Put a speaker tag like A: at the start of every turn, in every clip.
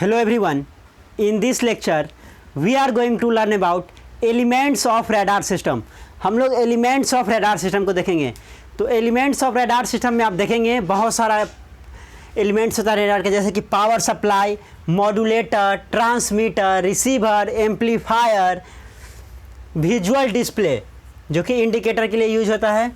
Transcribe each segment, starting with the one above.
A: Hello everyone. In this lecture, we are going to learn about elements of radar system. हम लोग elements of radar system को देखेंगे. तो elements of radar system में आप देखेंगे बहुत सारा elements होता है radar के, जैसे कि power supply, modulator, transmitter, receiver, amplifier, visual display, जो कि indicator के लिए यूज होता है.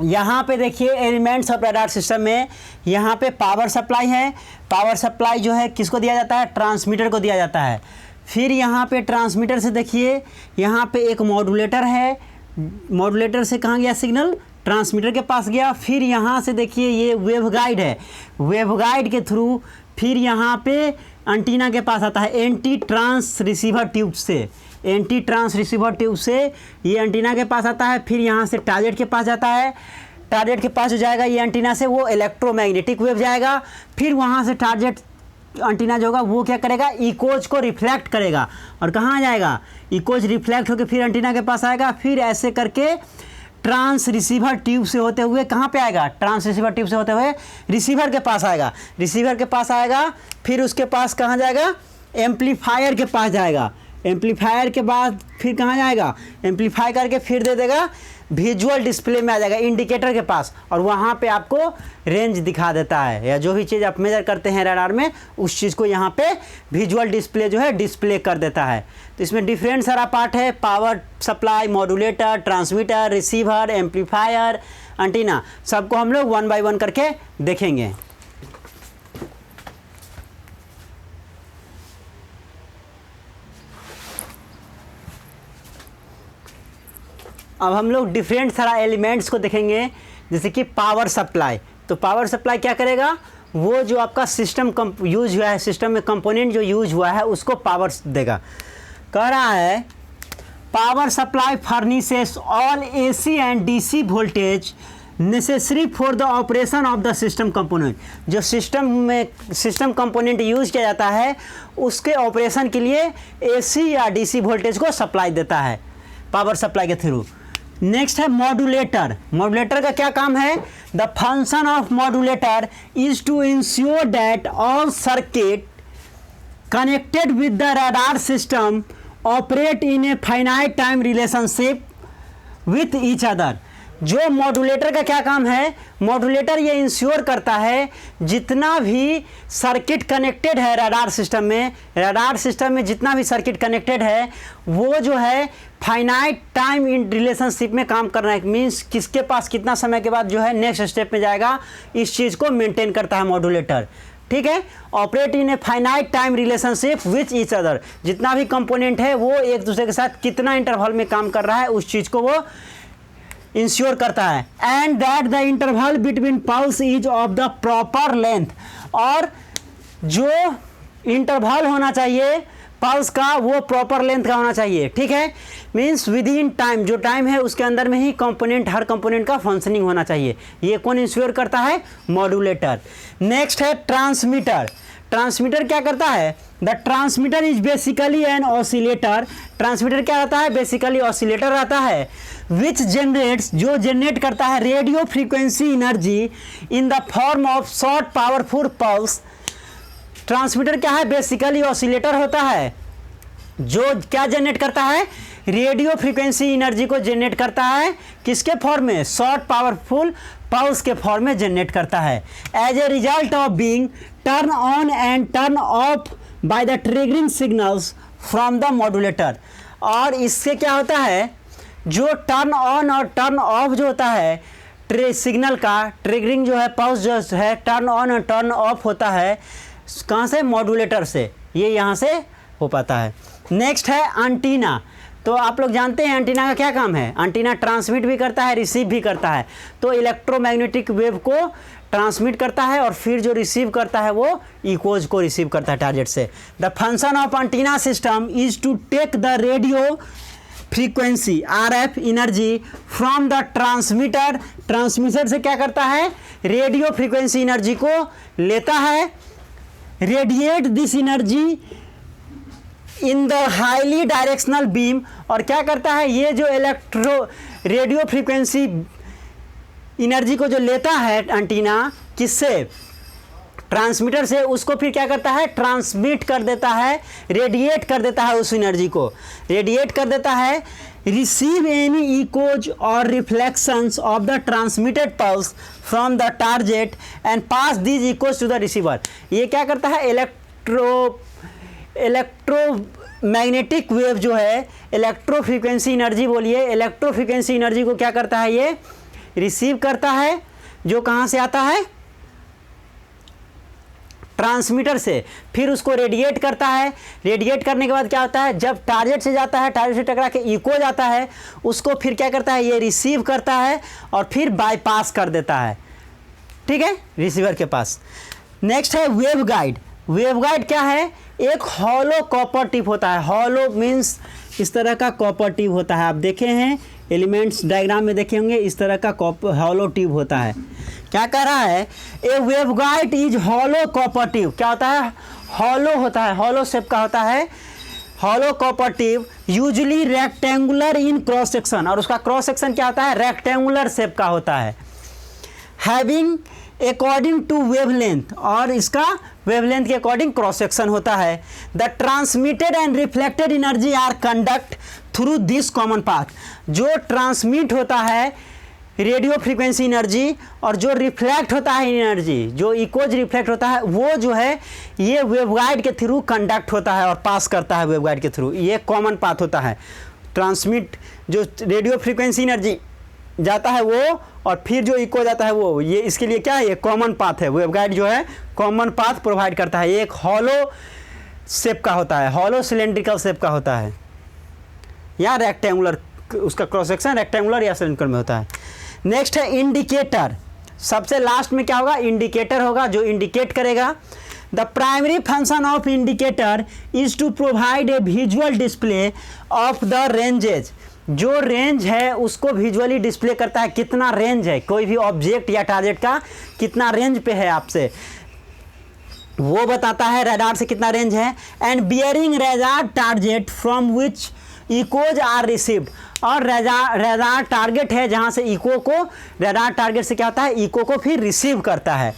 A: यहाँ पे देखिए एलिमेंट्स ऑफ रडार सिस्टम में यहाँ पे पावर सप्लाई है. पावर सप्लाई जो है किसको दिया जाता है? ट्रांसमीटर को दिया जाता है. फिर यहाँ पे ट्रांसमीटर से देखिए यहाँ पे एक मॉड्यूलेटर है. मॉड्यूलेटर से कहाँ गया सिग्नल? ट्रांसमीटर के पास गया. फिर यहाँ से देखिए ये वेवगाइड है. वेवगाइड के थ्रू फिर यहाँ पे एंटीना के पास आता है. एंटी ट्रांस रिसीवर ट्यूब से, एंटी ट्रांस रिसीवर ट्यूब से ये एंटीना के पास आता है. फिर यहाँ से टारगेट के पास जाता है. टारगेट के पास जो जाएगा ये एंटीना से वो इलेक्ट्रोमैग्नेटिक वेव जाएगा. फिर वहाँ से टारगेट एंटीना जो होगा वो क्या करेगा? इकोज को रिफ्लेक्ट करेगा. और कहाँ जाएगा? इकोज रिफ्लेक्ट होकर फिर एंटीना के पास आएगा. फिर ऐसे करके ट्रांस रिसीवर ट्यूब से होते हुए कहाँ पे आएगा? ट्रांस रिसीवर ट्यूब से होते हुए रिसीवर के पास आएगा. रिसीवर के पास आएगा फिर उसके पास कहाँ जाएगा? एम्पलीफायर के पास जाएगा. एम्पलीफायर के बाद फिर कहाँ जाएगा? एम्पलीफाई करके फिर दे देगा विजुअल डिस्प्ले में आ जाएगा, इंडिकेटर के पास. और वहाँ पे आपको रेंज दिखा देता है, या जो भी चीज़ आप मेजर करते हैं रडार में उस चीज़ को यहाँ पे विजुअल डिस्प्ले जो है डिस्प्ले कर देता है. तो इसमें डिफरेंट सारा पार्ट है. Power supply, modulator, transmitter, receiver, amplifier, antenna, सबको हम लोग वन बाय वन करके देखेंगे. अब हम लोग डिफरेंट सारा एलिमेंट्स को देखेंगे, जैसे कि पावर सप्लाई. तो पावर सप्लाई क्या करेगा? वो जो आपका सिस्टम यूज हुआ है, सिस्टम में कंपोनेंट जो यूज हुआ है उसको पावर देगा. कह रहा है power supply furnishes all AC and DC voltage necessary for the operation of the system component. जो सिस्टम कंपोनेंट यूज किया जाता है उसके ऑपरेशन के लिए एसी या डीसी वोल्टेज को सप्लाई देता है पावर सप्लाई के थ्रू. नेक्स्ट है मॉड्यूलेटर. मॉड्यूलेटर का क्या काम है? The function of modulator is to ensure that all circuit connected with the radar system operate in a finite time relationship with each other. जो modulator का क्या काम है? मॉड्यूलेटर ये इंश्योर करता है जितना भी सर्किट कनेक्टेड है रडार सिस्टम में जितना भी सर्किट कनेक्टेड है वो जो है फाइनाइट टाइम इन रिलेशनशिप में काम करना है. मीन्स किसके पास कितना समय के बाद जो है नेक्स्ट स्टेप में जाएगा, इस चीज़ को मेंटेन करता है मॉड्यूलेटर. ठीक है. Operate in a finite time relationship with each other. जितना भी कंपोनेंट है वो एक दूसरे के साथ कितना इंटरवल में काम कर रहा है उस चीज़ को वो इंश्योर करता है. And that the interval between pulse is of the proper length. और जो इंटरवल होना चाहिए पल्स का वो प्रॉपर लेंथ का होना चाहिए. ठीक है. मीन्स विद इन टाइम, जो टाइम है उसके अंदर में ही हर कंपोनेंट का फंक्शनिंग होना चाहिए. ये कौन इंश्योर करता है? मॉड्यूलेटर. नेक्स्ट है ट्रांसमीटर. ट्रांसमीटर क्या करता है? The transmitter is basically an oscillator. Transmitter क्या रहता है? बेसिकली ऑसिलेटर रहता है विच जनरेट्स, जो जनरेट करता है radio frequency energy in the form of short powerful pulse. Transmitter क्या है? बेसिकली ऑसिलेटर होता है जो क्या जनरेट करता है? रेडियो फ्रीक्वेंसी एनर्जी को जनरेट करता है. किसके फॉर्म में? शॉर्ट पावरफुल पल्स के फॉर्म में जनरेट करता है. As a result of being turn on and turn off by the triggering signals from the modulator. और इससे क्या होता है? जो टर्न ऑन और टर्न ऑफ जो होता है सिग्नल का, ट्रिगरिंग जो है पल्स जो है टर्न ऑन और टर्न ऑफ होता है कहाँ से? मॉड्यूलेटर से. ये यहाँ से हो पाता है. नेक्स्ट है एंटीना. तो आप लोग जानते हैं एंटीना का क्या काम है? एंटीना ट्रांसमिट भी करता है, रिसीव भी करता है. तो इलेक्ट्रोमैग्नेटिक वेव को ट्रांसमिट करता है और फिर जो रिसीव करता है वो इकोज को रिसीव करता है टारगेट से. The function of antenna system is to take the radio frequency RF energy from the transmitter. Transmitter से क्या करता है? रेडियो फ्रीक्वेंसी एनर्जी को लेता है. Radiate this energy in the highly directional beam. और क्या करता है? ये जो रेडियो फ्रीक्वेंसी एनर्जी को जो लेता है एंटीना, किससे? ट्रांसमीटर से उसको फिर क्या करता है, ट्रांसमिट कर देता है, रेडिएट कर देता है, उस एनर्जी को रेडिएट कर देता है। रिसीव एनी इकोज और reflections of the transmitted pulse from the target and pass these echoes to the receiver. ये क्या करता है, इलेक्ट्रोमैग्नेटिक वेव जो है, इलेक्ट्रो फ्रीक्वेंसी एनर्जी बोलिए, इलेक्ट्रो फ्रीक्वेंसी एनर्जी को क्या करता है, ये रिसीव करता है, जो कहाँ से आता है, ट्रांसमीटर से, फिर उसको रेडिएट करता है। रेडिएट करने के बाद क्या होता है, जब टारगेट से जाता है, टारगेट से टकरा के इको जाता है, उसको फिर क्या करता है, ये रिसीव करता है और फिर बाईपास कर देता है, ठीक है, रिसीवर के पास। नेक्स्ट है वेव गाइड। वेव गाइड क्या है, एक हॉलो कॉपर टिप होता है। हॉलो मीन्स इस तरह का कॉपर टिप होता है, आप देखे हैं एलिमेंट्स डायग्राम में देखे होंगे, इस तरह का हॉलो टिप होता है। क्या कह रहा है, a waveguide is hollow copper tube. क्या होता है, हॉलो होता है, हॉलो शेप का होता है, hollow copper tube usually rectangular इन क्रॉस सेक्शन, और उसका क्रॉस सेक्शन क्या होता है, रेक्टेंगुलर शेप का होता है। हैविंग अकॉर्डिंग टू वेवलेंथ, और इसका वेवलेंथ के अकॉर्डिंग क्रॉस सेक्शन होता है। The transmitted and reflected energy are conduct through this common path. जो ट्रांसमिट होता है रेडियो फ्रीक्वेंसी एनर्जी और जो रिफ्लेक्ट होता है एनर्जी, जो इकोज रिफ्लेक्ट होता है, वो जो है ये वेवगाइड के थ्रू कंडक्ट होता है और पास करता है वेवगाइड के थ्रू। ये कॉमन पाथ होता है। ट्रांसमिट जो रेडियो फ्रीक्वेंसी एनर्जी जाता है वो, और फिर जो इको जाता है वो, ये इसके लिए क्या है, ये कॉमन पाथ है। वेवगाइड जो है कॉमन पाथ प्रोवाइड करता है। ये एक हॉलो शेप का होता है, हॉलो सिलेंड्रिकल शेप का होता है, या रेक्टेंगुलर, उसका क्रॉस सेक्शन रेक्टेंगुलर या सिलेंड्रिकल में होता है। नेक्स्ट है इंडिकेटर। सबसे लास्ट में क्या होगा, इंडिकेटर होगा, जो इंडिकेट करेगा। The primary function of indicator is to provide a visual display of the ranges. जो रेंज है उसको विजुअली डिस्प्ले करता है, कितना रेंज है, कोई भी ऑब्जेक्ट या टारगेट का कितना रेंज पे है आपसे, वो बताता है रडार से कितना रेंज है। And bearing radar target from which echoes are received, और रडार टारगेट है जहां से इको को, रडार टारगेट से क्या होता है, इको को फिर रिसीव करता है।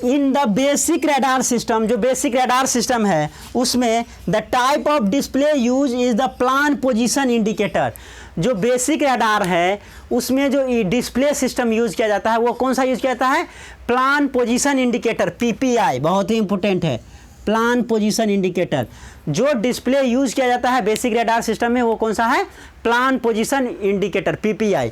A: In the basic radar system, जो बेसिक रडार सिस्टम है उसमें the type of display use is the plan position indicator. जो बेसिक रडार है उसमें जो डिस्प्ले सिस्टम यूज किया जाता है वो कौन सा यूज किया जाता है, प्लान पोजीशन इंडिकेटर, PPI, बहुत ही इंपॉर्टेंट है, प्लान पोजीशन इंडिकेटर। जो डिस्प्ले यूज किया जाता है बेसिक रडार सिस्टम में वो कौन सा है, plan position indicator, PPI,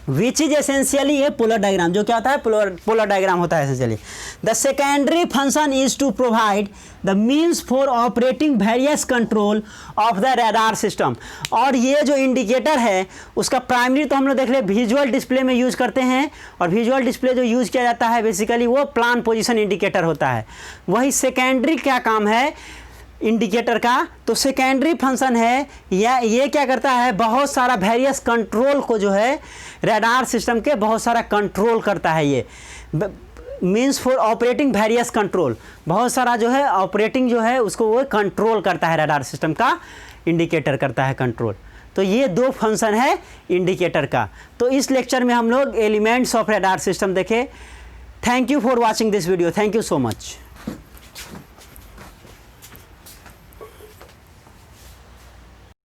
A: which is essentially a polar diagram. जो क्या होता है, पोलर डायग्राम होता है essentially. The secondary function is to provide the means for operating various control of the radar system. और ये जो इंडिकेटर है उसका प्राइमरी तो हम लोग देख ले विजुअल डिस्प्ले में यूज करते हैं, और विजुअल डिस्प्ले जो यूज किया जाता है बेसिकली वो प्लान पोजीशन इंडिकेटर होता है। वही सेकेंडरी क्या काम है इंडिकेटर का, तो सेकेंडरी फंक्शन है या ये क्या करता है, बहुत सारा वेरियस कंट्रोल को जो है रडार सिस्टम के बहुत सारा कंट्रोल करता है। ये means for operating various control, बहुत सारा जो है ऑपरेटिंग जो है उसको वो कंट्रोल करता है, रडार सिस्टम का इंडिकेटर करता है कंट्रोल। तो ये दो फंक्शन है इंडिकेटर का। तो इस लेक्चर में हम लोग एलिमेंट्स ऑफ रडार सिस्टम देखे। Thank you for watching this video, thank you so much.